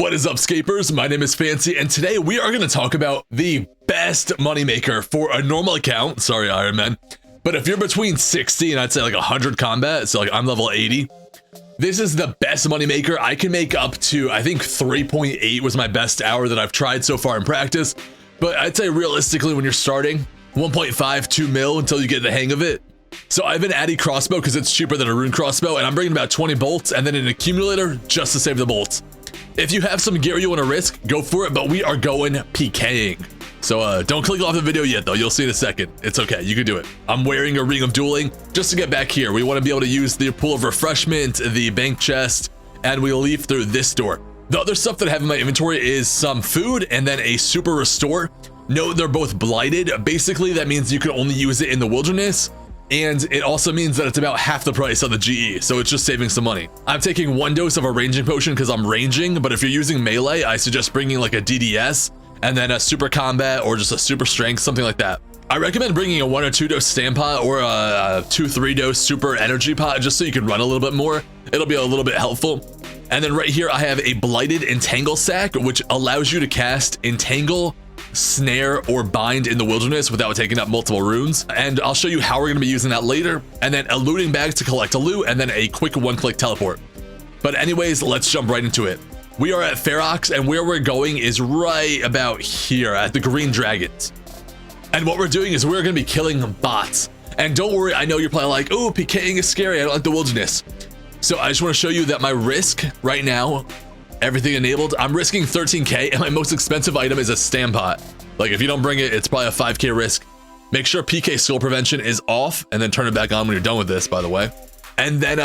What is up, scapers? My name is Fancy, and today we are going to talk about the best moneymaker for a normal account. Sorry, Iron Man. But if you're between 60 and I'd say like 100 combat, so like I'm level 80, this is the best moneymaker. I can make up to, I think 3.8 was my best hour that I've tried so far in practice. But I'd say realistically, when you're starting, 1.5, 2 mil until you get the hang of it. So I've been adding crossbow because it's cheaper than a rune crossbow, and I'm bringing about 20 bolts and then an accumulator just to save the bolts. If you have some gear you want to risk, go for it, but we are going PKing. So don't click off the video yet though, you'll see in a second. It's okay, you can do it. I'm wearing a ring of dueling just to get back here. We want to be able to use the pool of refreshment, the bank chest, and we'll leave through this door. The other stuff that I have in my inventory is some food and then a super restore. Note they're both blighted. Basically that means you can only use it in the wilderness. And it also means that it's about half the price of the GE, so it's just saving some money. I'm taking 1 dose of a ranging potion because I'm ranging, but if you're using melee, I suggest bringing like a DDS and then a super combat or just a super strength, something like that. I recommend bringing a 1 or 2 dose stand pot or a 2-3 dose super energy pot just so you can run a little bit more. It'll be a little bit helpful. And then right here, I have a blighted entangle sack, which allows you to cast entangle, snare, or bind in the wilderness without taking up multiple runes, and I'll show you how we're going to be using that later. And then a looting bag to collect a loot, and then a quick one-click teleport. But anyways, let's jump right into it. We are at Ferox, and where we're going is right about here at the green dragons. And what we're doing is we're going to be killing bots. And don't worry, I know you're probably like, oh, PKing is scary, I don't like the wilderness. So I just want to show you that my risk right now, everything enabled, I'm risking 13k, and my most expensive item is a stand pot. Like if you don't bring it, it's probably a 5k risk. Make sure PK skill prevention is off and then turn it back on when you're done with this, by the way. And then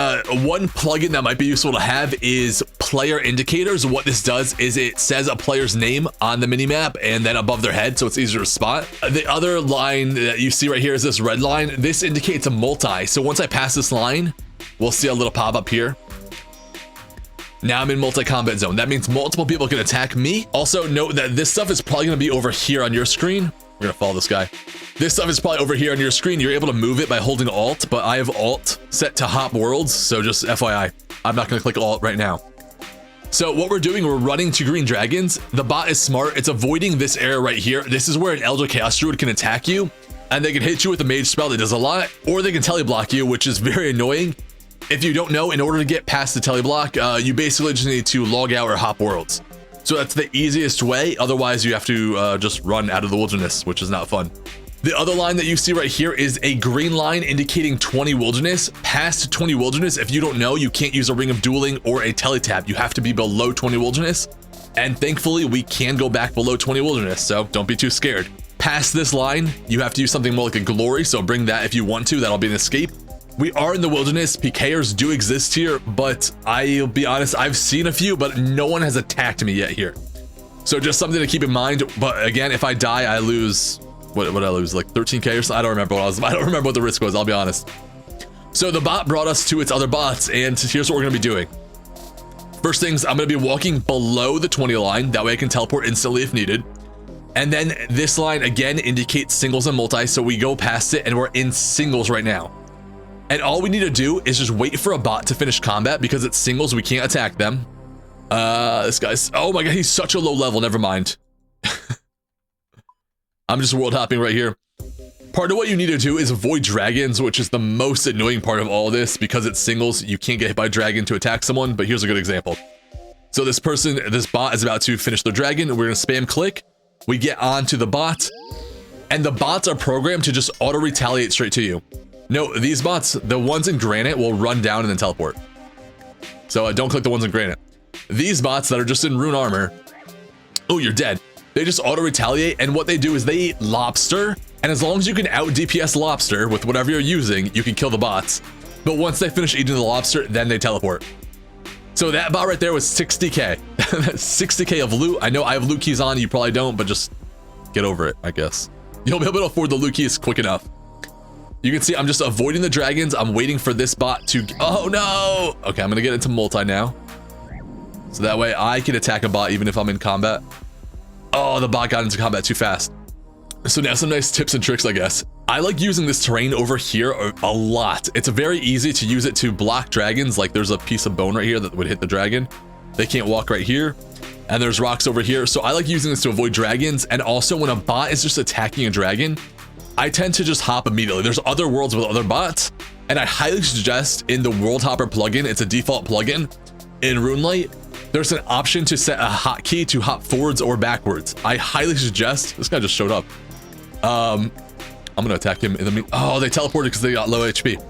one plugin that might be useful to have is player indicators. What this does is it says a player's name on the minimap and then above their head, so it's easier to spot. The other line that you see right here is this red line. This indicates a multi. So once I pass this line, we'll see a little pop up here. Now I'm in multi-combat zone. That means multiple people can attack me. Also note that this stuff is probably going to be over here on your screen. We're going to follow this guy. This stuff is probably over here on your screen. You're able to move it by holding Alt, but I have Alt set to hop worlds. So just FYI, I'm not going to click Alt right now. So what we're doing, we're running to green dragons. The bot is smart. It's avoiding this area right here. This is where an Elder Chaos Druid can attack you, and they can hit you with a mage spell that does a lot, or they can teleblock you, which is very annoying. If you don't know, in order to get past the teleblock, you basically just need to log out or hop worlds. So that's the easiest way. Otherwise, you have to just run out of the wilderness, which is not fun. The other line that you see right here is a green line indicating 20 wilderness. Past 20 wilderness, if you don't know, you can't use a ring of dueling or a teletap. You have to be below 20 wilderness. And thankfully, we can go back below 20 wilderness, so don't be too scared. Past this line, you have to use something more like a glory, so bring that if you want to. That'll be an escape. We are in the wilderness. PKers do exist here, but I'll be honest, I've seen a few, but no one has attacked me yet here. So just something to keep in mind. But again, if I die, I lose, what did I lose? Like 13k or something? I don't remember I don't remember what the risk was, I'll be honest. So the bot brought us to its other bots, and here's what we're gonna be doing. First things, I'm gonna be walking below the 20 line. That way I can teleport instantly if needed. And then this line again indicates singles and multi. So we go past it and we're in singles right now. And all we need to do is just wait for a bot to finish combat because it's singles, we can't attack them. This guy's, oh my god, he's such a low level, never mind. I'm just world hopping right here. Part of what you need to do is avoid dragons, which is the most annoying part of all this because it's singles, you can't get hit by a dragon to attack someone, but here's a good example. So this bot is about to finish their dragon, and we're gonna spam click. We get onto the bot, and the bots are programmed to just auto retaliate straight to you. No, these bots, the ones in granite, will run down and then teleport. So don't click the ones in granite. These bots that are just in rune armor, oh, you're dead. They just auto retaliate, and what they do is they eat lobster, and as long as you can out DPS lobster with whatever you're using, you can kill the bots. But once they finish eating the lobster, then they teleport. So that bot right there was 60k. 60k of loot. I know I have loot keys on, you probably don't, but just get over it, I guess. You'll be able to afford the loot keys quick enough. You can see I'm just avoiding the dragons. I'm waiting for this bot to, oh no. Okay, I'm gonna get into multi now. So that way I can attack a bot even if I'm in combat. Oh, the bot got into combat too fast. So now some nice tips and tricks, I guess. I like using this terrain over here a lot. It's very easy to use it to block dragons. Like there's a piece of bone right here that would hit the dragon. They can't walk right here. And there's rocks over here. So I like using this to avoid dragons. And also when a bot is just attacking a dragon, I tend to just hop immediately. There's other worlds with other bots, and I highly suggest in the World Hopper plugin, it's a default plugin in RuneLight, there's an option to set a hotkey to hop forwards or backwards. I highly suggest, this guy just showed up. I'm gonna attack him in the oh, they teleported because they got low HP.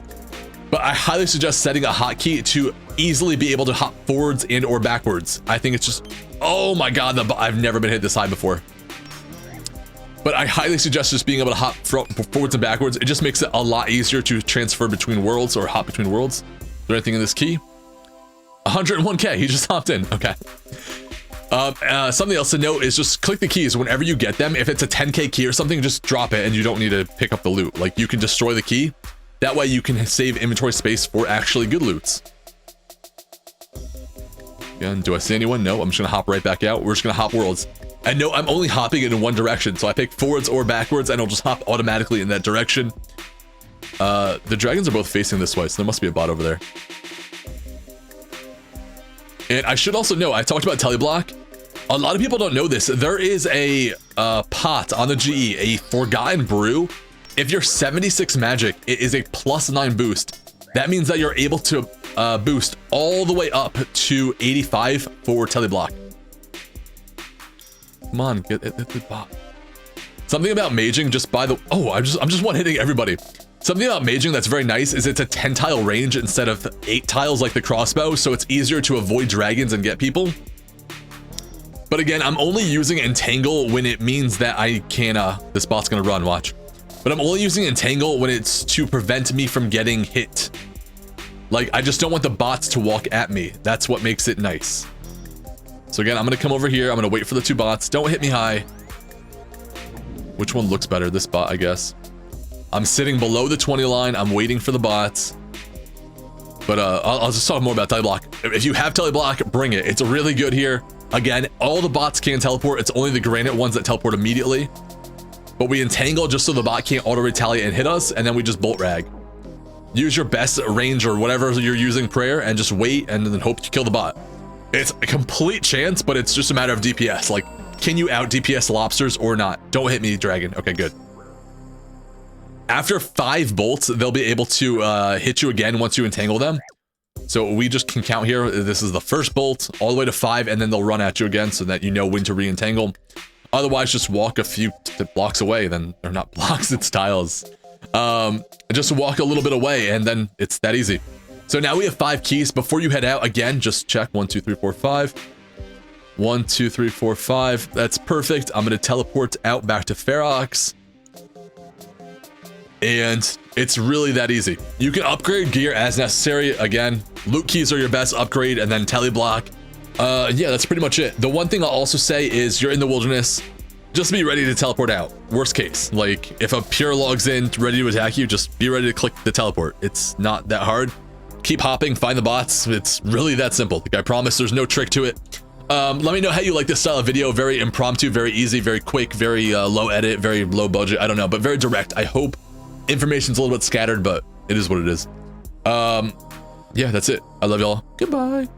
But I highly suggest setting a hotkey to easily be able to hop forwards and or backwards. I think it's just, oh my God, I've never been hit this high before. But I highly suggest just being able to hop forwards and backwards. It just makes it a lot easier to transfer between worlds or hop between worlds. Is there anything in this key? 101K, he just hopped in, okay. Something else to note is just click the keys whenever you get them. If it's a 10K key or something, just drop it and you don't need to pick up the loot. Like you can destroy the key. That way you can save inventory space for actually good loots. Again, do I see anyone? No, I'm just gonna hop right back out. We're just gonna hop worlds. And no, I'm only hopping in one direction. So I pick forwards or backwards and it'll just hop automatically in that direction. The dragons are both facing this way, so there must be a bot over there. And I should also know, I talked about teleblock. A lot of people don't know this. There is a pot on the GE, a forgotten brew. If you're 76 magic, it is a +9 boost. That means that you're able to boost all the way up to 85 for teleblock. Come on, get the bot. Something about maging just by the, oh, I'm just one hitting everybody. Something about maging that's very nice is it's a 10 tile range instead of 8 tiles like the crossbow, so it's easier to avoid dragons and get people. But again, I'm only using entangle when it means that I can, this bot's gonna run, watch. But I'm only using entangle when it's to prevent me from getting hit. Like, I just don't want the bots to walk at me. That's what makes it nice. So again, I'm gonna come over here. I'm gonna wait for the 2 bots. Don't hit me high. Which one looks better? This bot, I guess. I'm sitting below the 20 line. I'm waiting for the bots. But I'll just talk more about teleblock. If you have teleblock, bring it. It's really good here. Again, all the bots can teleport. It's only the granite ones that teleport immediately. But we entangle just so the bot can't auto retaliate and hit us, and then we just bolt rag. Use your best range or whatever you're using prayer and just wait and then hope to kill the bot. It's a complete chance, but it's just a matter of DPS. Like, can you out DPS lobsters or not? Don't hit me, dragon. Okay, good. After 5 bolts, they'll be able to hit you again once you entangle them. So we just can count here. This is the first bolt all the way to 5, and then they'll run at you again so that you know when to re-entangle. Otherwise, just walk a few blocks away, then, or not blocks, it's tiles. Just walk a little bit away, and then it's that easy. So now we have 5 keys. Before you head out, again, just check 1, 2, 3, 4, 5. 1, 2, 3, 4, 5. That's perfect. I'm gonna teleport out back to Ferox. And it's really that easy. You can upgrade gear as necessary. Again, loot keys are your best upgrade, and then teleblock. Yeah, that's pretty much it. The one thing I'll also say is you're in the wilderness, just be ready to teleport out. Worst case, like if a pure logs in ready to attack you, just be ready to click the teleport. It's not that hard. Keep hopping, find the bots. It's really that simple. Like, I promise there's no trick to it. Let me know how you like this style of video. Very impromptu, very easy, very quick, very low edit, very low budget. I don't know, but very direct. I hope information's a little bit scattered, but it is what it is. Yeah, that's it. I love y'all. Goodbye.